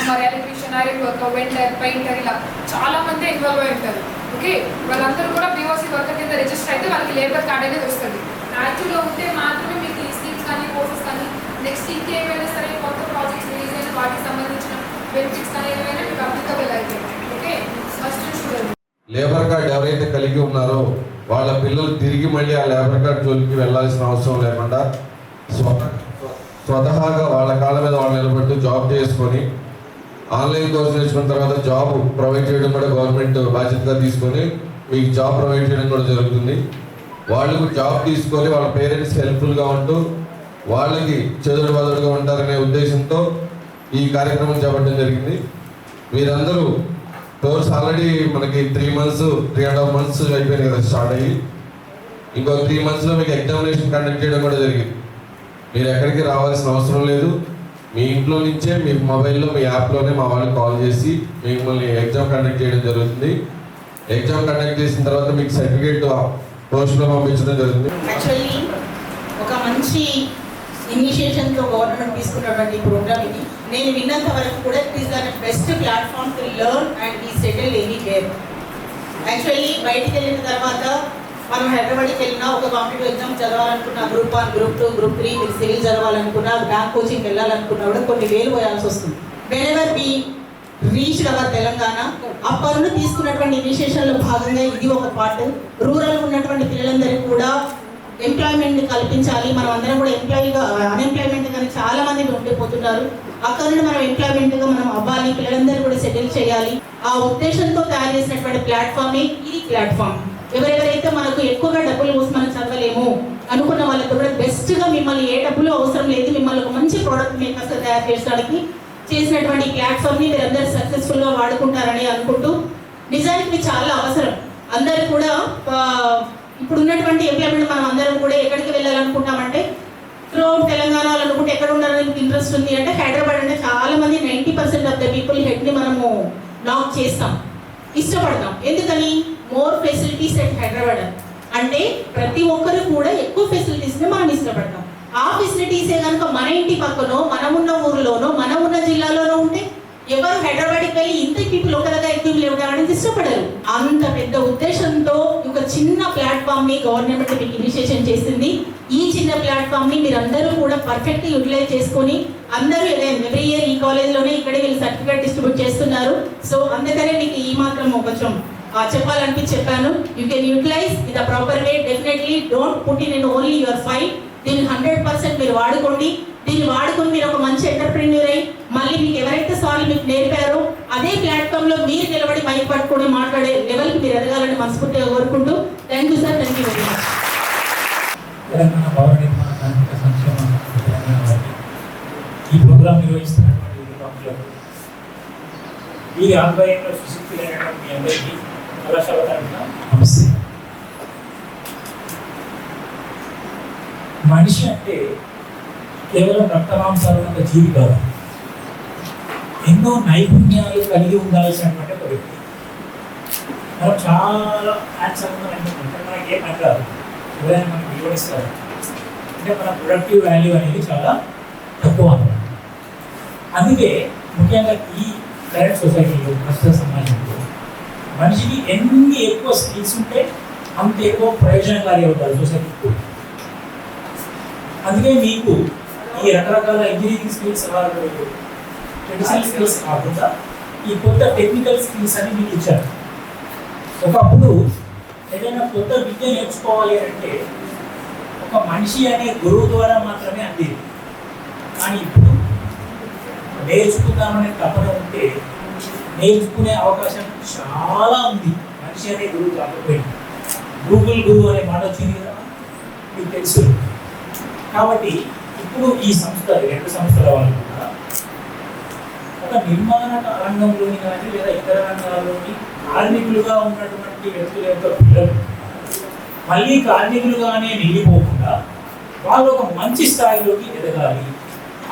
Plumber, electrician, iron worker, welder, painter, ఇలా చాలా మంది ఇన్వాల్వ్ అయి ఉంటారు. ఓకే, వాళ్ళందరూ కూడా పిఓసి వర్కర్ కింద రిజిస్టర్ అయితే వాళ్ళకి లేబర్ కార్డ్ అనేది వస్తుంది. యాక్చువల్గా ఉంటే మాత్రమే మీకు ఈ స్కీమ్స్ కానీ కోర్సెస్ కానీ నెక్స్ట్ ఇంకేమైనా సరే కొత్త ప్రాజెక్ట్స్ రిలీజ్ అయిన వాటికి సంబంధించిన బెనిఫిట్స్ కానీ ఏమైనా మీకు అప్లికబుల్ అయితే. ఓకే, ఫస్ట్ చూడండి. లేబర్ కార్డ్ ఎవరైతే కలిగి ఉన్నారో వాళ్ళ పిల్లలు తిరిగి మళ్ళీ ఆ లేబర్ కార్డ్ జోలికి వెళ్ళాల్సిన అవసరం లేకుండా స్వతహాగా వాళ్ళ కాళ్ళ మీద వాళ్ళు నిలబెట్టు జాబ్ చేసుకొని ఆన్లైన్ కోర్స్ నేర్చుకున్న తర్వాత జాబ్ ప్రొవైడ్ చేయడం కూడా గవర్నమెంట్ బాధ్యతగా తీసుకొని మీకు జాబ్ ప్రొవైడ్ చేయడం కూడా జరుగుతుంది. వాళ్ళు జాబ్ తీసుకొని వాళ్ళ పేరెంట్స్ హెల్ప్ఫుల్గా ఉంటూ వాళ్ళకి చెదురు బదురుగా ఉంటారనే ఉద్దేశంతో ఈ కార్యక్రమం చేపట్టడం జరిగింది. మీరందరూ కోర్స్ ఆల్రెడీ మనకి 3 months 3.5 months అయిపోయింది కదా స్టార్ట్ అయ్యి. ఇంకో 3 monthsలో మీకు ఎగ్జామినేషన్ కండక్ట్ చేయడం కూడా జరిగింది. మీరు ఎక్కడికి రావాల్సిన అవసరం లేదు. మీ ఇంట్లో నుంచే మీ మొబైల్లో మీ యాప్లోనే మా వాళ్ళకి కాల్ చేసి మిమ్మల్ని ఎగ్జామ్ కండక్ట్ చేయడం జరుగుతుంది. ఎగ్జామ్ కండక్ట్ చేసిన తర్వాత మీకు సర్టిఫికేట్ పోస్ట్లో పంపించడం జరుగుతుంది. యాక్చువల్లీ ఒక మంచి ఇనిషియేషన్తో గవర్నమెంట్ తీసుకున్నటువంటి ప్రోగ్రామ్ ఇది. నేను విన్నంత వరకు కూడా it is the best platform to learn and be settle anywhere. Actually బయటికి వెళ్ళిన తర్వాత మనం హైదరాబాద్కి వెళ్ళినా ఒక కాంపిటేటివ్ ఎగ్జామ్ చదవాలనుకున్నా, గ్రూప్ 1, గ్రూప్ 2, గ్రూప్ 3, మీరు సివిల్ చదవాలనుకున్నా, బ్యాంక్ కోచింగ్ వెళ్ళాలనుకున్నా కూడా కొన్ని వేలు పోయాల్సి వస్తుంది. Whenever we reached our Telangana, అప్పటి తీసుకున్నటువంటి ఇనిషియేషన్లో భాగంగా ఇది ఒక పార్ట్. రూరల్ ఉన్నటువంటి పిల్లలందరికీ కూడా ఎంప్లాయ్మెంట్ కల్పించాలి. మనం అందరం కూడా అన్ఎంప్లాయ్మెంట్ కానీ చాలా మంది ఉండిపోతున్నారు. అక్కడ నుండి మనం ఎంప్లాయ్మెంట్గా మనం అవ్వాలి, పిల్లలందరూ కూడా సెటిల్ చేయాలి. ఆ ఉద్దేశంతో తయారు చేసినటువంటి ప్లాట్ఫామే ఈ ప్లాట్ఫామ్. ఎవరెవరైతే మనకు ఎక్కువగా డబ్బులు కోసం మనం చదవలేము అనుకున్న వాళ్ళకి కూడా బెస్ట్గా మిమ్మల్ని ఏ డబ్బులు అవసరం లేదు, మిమ్మల్ని ఒక మంచి ప్రోడక్ట్ మేకర్స్గా తయారు చేయడానికి చేసినటువంటి ప్లాట్ఫామ్ని మీరు అందరూ సక్సెస్ఫుల్గా వాడుకుంటారని అనుకుంటూ, నిజానికి ఇది చాలా అవసరం. అందరూ కూడా ఇప్పుడు ఉన్నటువంటి ఎంప్లాయ్మెంట్ మనం అందరం కూడా ఎక్కడికి వెళ్ళాలనుకుంటామంటే త్రూఅవుట్ తెలంగాణ అనుకుంటే ఎక్కడ ఉండాలని ఇంట్రెస్ట్ ఉంది అంటే హైదరాబాద్ అంటే చాలా మంది 90% ఆఫ్ ద పీపుల్ హెడ్ని మనము లాక్ చేస్తాం, ఇష్టపడతాం. ఎందుకని? మోర్ ఫెసిలిటీస్ అట్ హైదరాబాద్ అంటే ప్రతి ఒక్కరు కూడా ఎక్కువ ఫెసిలిటీస్ని మనం ఇష్టపడతాం. ఆ ఫెసిలిటీసే కనుక మన ఇంటి పక్కనో, మనమున్న ఊరిలోనో, మనం ఉన్న జిల్లాలోనో ఉంటే ఎవరు హైదరాబాద్కి వెళ్ళి ఇంత పీపుల్ ఒక దగ్గర ఎక్కువ లేవడానికి ఇష్టపడరు. అంత పెద్ద ఉద్దేశంతో ఒక చిన్న ప్లాట్ఫామ్ని గవర్నమెంట్ మీకు ఇనిషియేషన్ చేసింది. ఈ చిన్న ప్లాట్ఫామ్ని మీరు అందరూ కూడా పర్ఫెక్ట్గా యూటిలైజ్ చేసుకొని అందరూ ఎవ్రీ ఇయర్ ఈ కాలేజ్లోనే ఇక్కడే వీళ్ళు సర్టిఫికేట్ డిస్ట్రిబ్యూట్ చేస్తున్నారు. సో అందుకనే మీకు ఈ మాత్రం కొంచెం చెప్పాలనిపించి చెప్పాను. You can utilize in the proper way. Definitely don't put in only your file. దీన్ని 100% మీరు వాడుకోండి. దీన్ని వాడుకొని మీరు ఒక మంచి ఎంటర్ప్రెన్యూర్ అయ్యి మళ్ళీ మీకు ఎవరైతే సార్లు మీకు నేర్పారో అదే ప్లాట్ఫామ్లో మీరు నిలబడి మైక్ పట్టుకొని మాట్లాడే లెవెల్కి మీరు ఎదగాలని మనస్ఫూర్తిగా కోరుకుంటూ thank you sir. Thank you very much. Telangana భవన నిర్మాణ కార్మిక సంక్షేమ తెలంగాణ వారికి ఈ ప్రోగ్రాం నిర్వహిస్తున్నటువంటి వీరి ఆధ్వర్యంలో సుశిక్షితులైనటువంటి మీ అందరికీ కళాశాల తరఫున నమస్తే. మనిషి అంటే కేవలం రక్తమాంసాలు ఉన్న జీవి కాదు, ఎన్నో నైపుణ్యాలు కలిగి ఉండాల్సినటువంటి ఒక వ్యక్తి. మనం చాలా హ్యాండ్సమ్గా మనకి ఏం అంటారు, ఎవరైనా మనకి విలువనిస్తారు అంటే మన ప్రొడక్టివ్ వాల్యూ అనేది చాలా తక్కువ అన్నమాట. అందుకే ముఖ్యంగా ఈ కరెంట్ సొసైటీలో, ప్రస్తుత సమాజంలో మనిషికి ఎన్ని ఎక్కువ స్కిల్స్ ఉంటే అంత ఎక్కువ ప్రయోజనకారి అవుతారు సొసైటీకి. అందుకే మీకు ఈ రకరకాల ఇంజనీరింగ్ స్కిల్స్, ట్రెడిషనల్ స్కిల్స్ కాకుండా ఈ కొత్త టెక్నికల్ స్కిల్స్ అని మీకు ఇచ్చారు. ఒకప్పుడు ఏదైనా కొత్త విద్య నేర్చుకోవాలి అంటే ఒక మనిషి అనే గురువు ద్వారా మాత్రమే అందేది. కానీ ఇప్పుడు నేర్చుకుందామనే తపన ఉంటే నేర్చుకునే అవకాశం చాలా ఉంది. మనిషి అనే గురువు కాకపోయింది. గూగుల్ గురువు అనే మాట వచ్చింది కదా, మీకు తెలుసు. కాబట్టి ఇప్పుడు ఈ సంస్థలు, 2 సంస్థల వాళ్ళు కూడా ఒక నిర్మాణ రంగంలోని కానీ లేదా ఇతర రంగాల్లోని కార్మికులుగా ఉన్నటువంటి వ్యక్తుల యొక్క పిల్లలు మళ్ళీ కార్మికులుగానే నిలిపోకుండా వాళ్ళు ఒక మంచి స్థాయిలోకి ఎదగాలి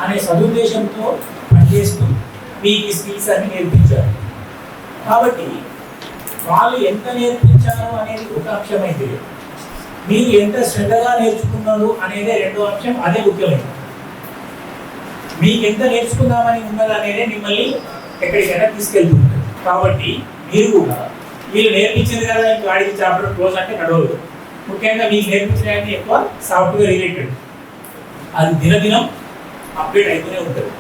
అనే సదుద్దేశంతో పనిచేస్తూ మీకు ఈ స్కిల్స్ అన్ని నేర్పించారు. కాబట్టి వాళ్ళు ఎంత నేర్పించారు అనేది ఒక అంశమైతే మీరు ఎంత శ్రద్ధగా నేర్చుకున్నారు అనేదే రెండో అంశం. అదే ముఖ్యమైనది. మీకు ఎంత నేర్చుకుందామని ఉన్నది అనేదే మిమ్మల్ని ఎక్కడికైనా తీసుకెళ్తుంటారు. కాబట్టి మీరు కూడా వీళ్ళు నేర్పించింది కదా ఇంకా వాడికి చాప్టర్ క్లోజ్ అంటే నడవదు. ముఖ్యంగా మీకు నేర్పించడానికి ఎక్కువ సాఫ్ట్వేర్ రిలేటెడ్, అది దినదినం అప్డేట్ అవుతూనే ఉంటుంది.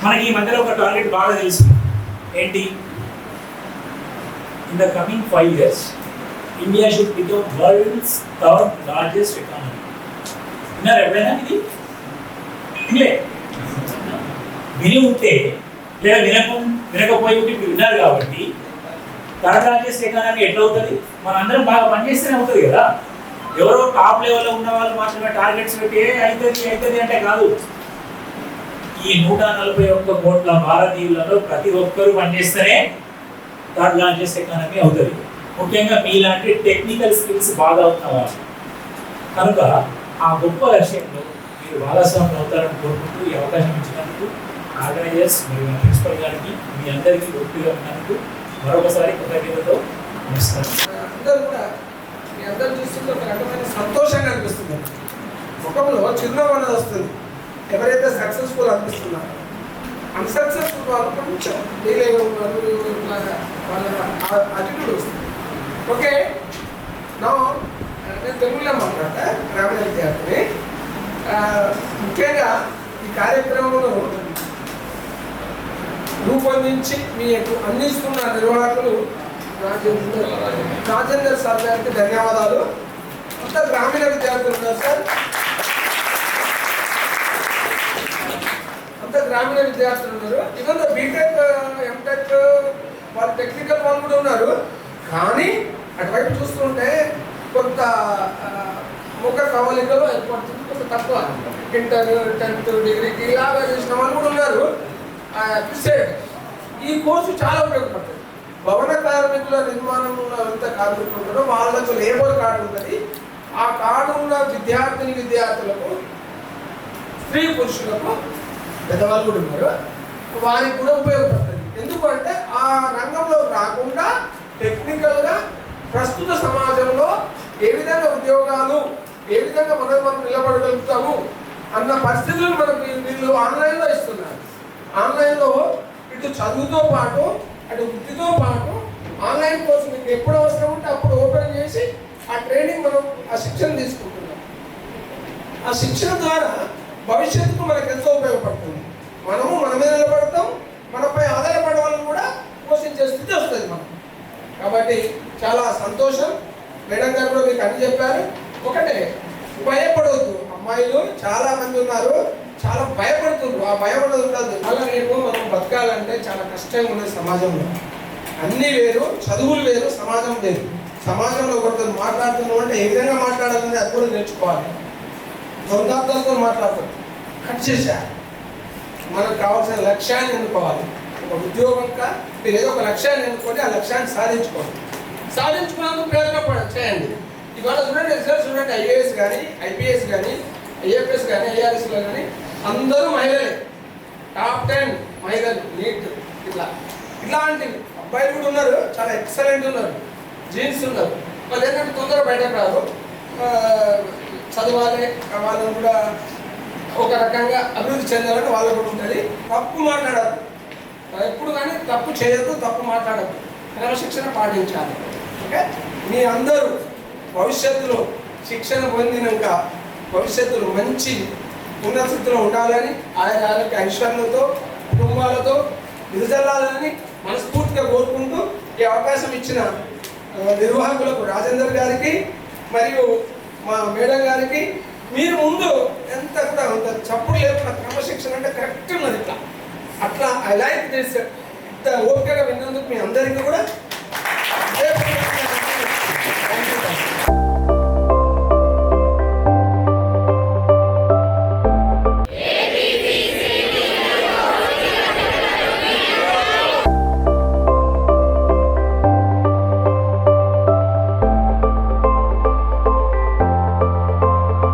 మనకి ఈ మధ్యలో ఒక టార్గెట్ బాగా తెలుసు ఏంటి, in the coming 5 years India should become world's 3rd largest economy. విన్నారు ఎప్పుడైనా ఇది? విని ఉంటే లేదా వినకపోయి ఉంటే మీరు విన్నారు కాబట్టి 3rd లార్జెస్ట్ ఎకానమీ ఎట్లా అవుతుంది? మనందరం బాగా పనిచేస్తేనే అవుతుంది కదా. ఎవరో టాప్ లెవెల్లో ఉన్న వాళ్ళు మాత్రమే టార్గెట్స్ పెట్టి అవుతుంది అంటే కాదు. ఈ 141 కోట్ల భారతీయులలో ప్రతి ఒక్కరూ పనిచేస్తేనే 3rd లార్జెస్ట్ ఎకానమీ అవుతుంది. ముఖ్యంగా మీలాంటి టెక్నికల్ స్కిల్స్ బాగా ఉన్నవారు కనుక ఆ గొప్ప లక్ష్యంలో మీరు భాగస్వాములు అవుతారని కోరుకుంటూ ఈ అవకాశం ఇచ్చినందుకు ఆర్గనైజర్స్ మరియు ప్రిన్సిపల్ గారికి మీ అందరికీ గొప్పగా ఉన్నందుకు మరొకసారి కృతజ్ఞతతో నమస్కారం. అందరూ కూడా మీ అందరూ చూస్తుంటే ఒక రకమైన సంతోషంగా అనిపిస్తుంది, ముఖంలో చిరునవ్వు అనేది వస్తుంది. ఎవరైతే సక్సెస్ఫుల్ అనిపిస్తున్నారో అన్సక్సెస్ఫుల్ వాళ్ళు కొంచెం డీలే ఉన్నారు, వాళ్ళ అటిట్యూడ్ వస్తుంది. ఓకే, నేను తెలుగులో మాట్లాడతా గ్రామీణ విద్యార్థిని. ముఖ్యంగా ఈ కార్యక్రమంలో రూపొందించి మీకు అందిస్తున్న నిర్వాహకులు రాజేందర్ సార్ గారికి ధన్యవాదాలు. అంతా గ్రామీణ విద్యార్థులు ఉన్నారు సార్, అంతా గ్రామీణ విద్యార్థులు ఉన్నారు. ఈవెన్ బీటెక్ ఎంటెక్ వాళ్ళు టెక్నికల్ వాళ్ళు కూడా ఉన్నారు. కానీ అటువైపు చూస్తుంటే కొంత ముఖ కవలికలు ఏర్పడుతుంది, కొంత తక్కువ. ఇంటర్ 10th డిగ్రీకి ఇలాగా చేసిన వాళ్ళు కూడా ఉన్నారు. ఈ కోర్సు చాలా ఉపయోగపడుతుంది. భవన కార్మికుల నిర్మాణంలో ఎంత కార్మికులు ఉంటారో వాళ్ళకు లేబర్ కార్డు ఉంటుంది. ఆ కార్డు ఉన్న విద్యార్థులకు, స్త్రీ పురుషులకు, పెద్దవాళ్ళు కూడా ఉన్నారు, వారికి కూడా ఉపయోగపడుతుంది. ఎందుకంటే ఆ రంగంలో రాకుండా టెక్నికల్గా ప్రస్తుత సమాజంలో ఏ విధంగా ఉద్యోగాలు, ఏ విధంగా మనం నిలబడగలుగుతాము అన్న పరిస్థితులను మనకు వీళ్ళు ఆన్లైన్లో ఇస్తున్నారు. ఆన్లైన్లో ఇటు చదువుతో పాటు అటు వృత్తితో పాటు ఆన్లైన్ కోర్సు మీకు ఎప్పుడు అవసరం ఉంటే అప్పుడు ఓపెన్ చేసి ఆ ట్రైనింగ్ మనం ఆ శిక్షణ తీసుకుంటున్నాం. ఆ శిక్షణ ద్వారా భవిష్యత్తుకు మనకు ఎంతో ఉపయోగపడుతుంది. మన మీద నిలబడతాం, మనపై ఆధారపడే వాళ్ళని కూడా పోషించే స్థితి వస్తుంది మనం. కాబట్టి చాలా సంతోషం. మేడం గారు కూడా మీకు అన్ని చెప్పారు. ఒకటే, భయపడవద్దు. అమ్మాయిలు చాలా మంది ఉన్నారు, చాలా భయపడుతున్నారు. ఆ భయపడదు ఉండదు. అలా రేపు మనం బతకాలంటే చాలా కష్టంగా ఉన్నది సమాజంలో. అన్నీ వేరు, చదువులు వేరు, సమాజం వేరు. సమాజంలో ఒకరితో మాట్లాడుతున్నాం అంటే ఏ విధంగా మాట్లాడాలని అది కూడా నేర్చుకోవాలి. సొంతార్థాలతో మాట్లాడతాం, కట్ చేశా. మనకు కావాల్సిన లక్ష్యాన్ని ఎన్నుకోవాలి. ఒక ఉద్యోగంగా మీరు ఏదో ఒక లక్ష్యాన్ని ఎన్నుకొని ఆ లక్ష్యాన్ని సాధించుకోండి. సాధించుకున్నందుకు ప్రయత్నం చేయండి. ఇవాళ చూడండి, రిజల్ట్స్ చూడండి, ఐఏఎస్ కానీ, ఐపీఎస్ కానీ, ఐఎఫ్ఎస్ కానీ, ఐఆర్ఎస్లో కానీ అందరూ మహిళలే. టాప్ 10 మహిళలు. నీట్ ఇట్లాంటి అబ్బాయిలు కూడా ఉన్నారు, చాలా ఎక్సలెంట్ ఉన్నారు, జీన్స్ ఉన్నారు. వాళ్ళు ఏంటంటే తొందరగా బయటకు రాదు, చదవాలి, వాళ్ళని కూడా ఒక రకంగా అభివృద్ధి చెందాలని వాళ్ళకు కూడా ఉంటుంది. తప్పు మాట్లాడదు ఎప్పుడు, కానీ తప్పు చేయొద్దు, తప్పు మాట్లాడద్దు, క్రమశిక్షణ పాటించాలి. ఓకే, మీ అందరూ భవిష్యత్తులో శిక్షణ పొందినాక భవిష్యత్తులో మంచి ఉన్నత స్థితిలో ఉండాలని, ఆయన ఐశ్వర్యంతో కుటుంబాలతో విదజల్లాలని మనస్ఫూర్తిగా కోరుకుంటూ ఈ అవకాశం ఇచ్చిన నిర్వాహకులకు రాజేందర్ గారికి మరియు మా మేడం గారికి, మీరు ముందు ఎంత కూడా అంత చప్పుడు లేకుండా క్రమశిక్షణ అంటే కరెక్ట్ ఉన్నది. అట్లా ఐ లైక్ దిస్. ఇంత ఓపికగా విన్నందుకు మీ అందరికీ కూడా